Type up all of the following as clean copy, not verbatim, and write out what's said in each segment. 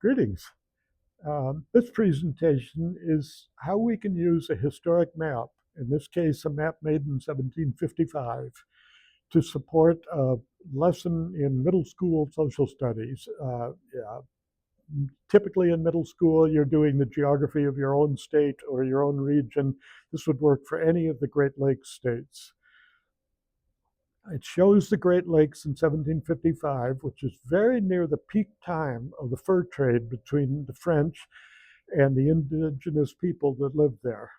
Greetings. This presentation is how we can use a historic map, in this case a map made in 1755, to support a lesson in middle school social studies. Typically in middle school, you're doing the geography of your own state or your own region. This would work for any of the Great Lakes states. It shows the Great Lakes in 1755, which is very near the peak time of the fur trade between the French and the indigenous people that lived there.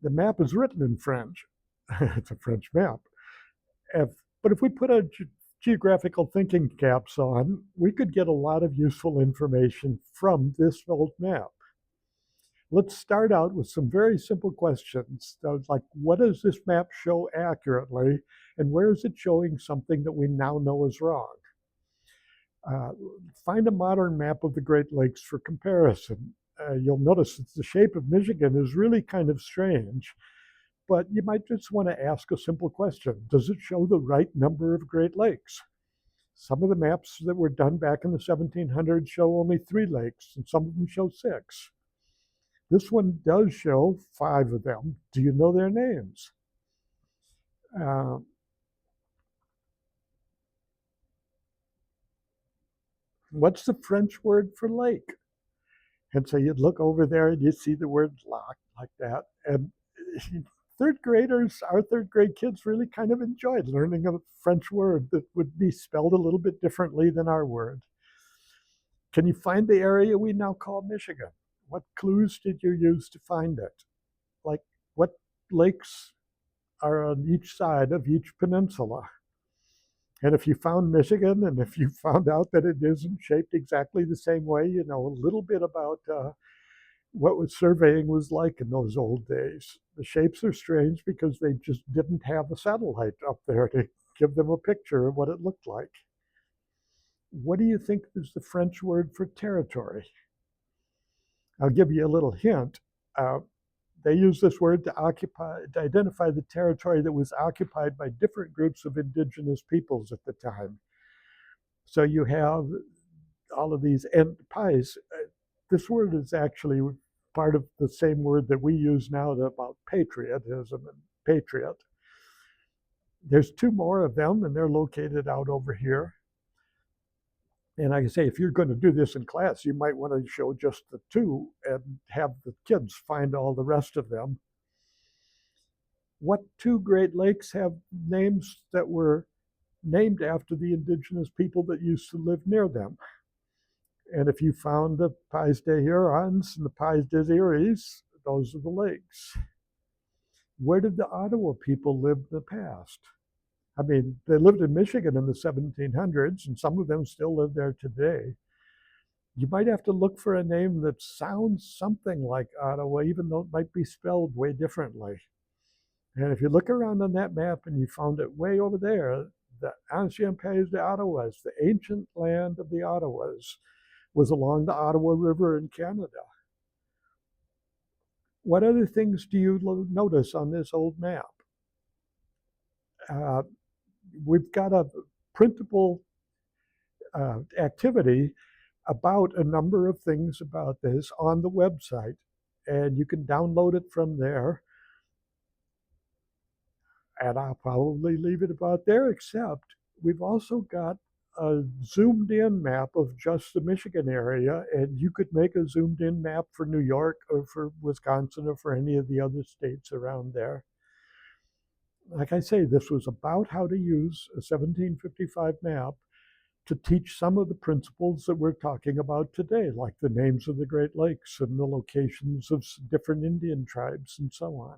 The map is written in French. It's a French map. But if we put our geographical thinking caps on, we could get a lot of useful information from this old map. Let's start out with some very simple questions. Like, what does this map show accurately, and where is it showing something that we now know is wrong? Find a modern map of the Great Lakes for comparison. You'll notice that the shape of Michigan is really kind of strange, but you might just want to ask a simple question. Does it show the right number of Great Lakes? Some of the maps that were done back in the 1700s show only 3 lakes, and some of them show 6. This one does show 5 of them. Do you know their names? What's the French word for lake? And so you'd look over there and you see the word lac like that. And our third grade kids really kind of enjoyed learning a French word that would be spelled a little bit differently than our word. Can you find the area we now call Michigan? What clues did you use to find it? Like, what lakes are on each side of each peninsula? And if you found Michigan, and if you found out that it isn't shaped exactly the same way, you know a little bit about what surveying was like in those old days. The shapes are strange because they just didn't have a satellite up there to give them a picture of what it looked like. What do you think is the French word for territory? I'll give you a little hint. They use this word to identify the territory that was occupied by different groups of indigenous peoples at the time. So you have all of these pies. This word is actually part of the same word that we use now about patriotism and patriot. There's 2 more of them, and they're located out over here. And like I say, if you're going to do this in class, you might want to show just the 2 and have the kids find all the rest of them. What 2 Great Lakes have names that were named after the indigenous people that used to live near them? And if you found the Pays des Hurons and the Pays des Eries, those are the lakes. Where did the Ottawa people live in the past? I mean, they lived in Michigan in the 1700s, and some of them still live there today. You might have to look for a name that sounds something like Ottawa, even though it might be spelled way differently. And if you look around on that map and you found it way over there, the Ancien Pays des Ottawas, the ancient land of the Ottawas, was along the Ottawa River in Canada. What other things do you notice on this old map? We've got a printable activity about a number of things about this on the website, and you can download it from there. And I'll probably leave it about there, except we've also got a zoomed in map of just the Michigan area, and you could make a zoomed in map for New York or for Wisconsin or for any of the other states around there. Like I say, this was about how to use a 1755 map to teach some of the principles that we're talking about today, like the names of the Great Lakes and the locations of different Indian tribes and so on.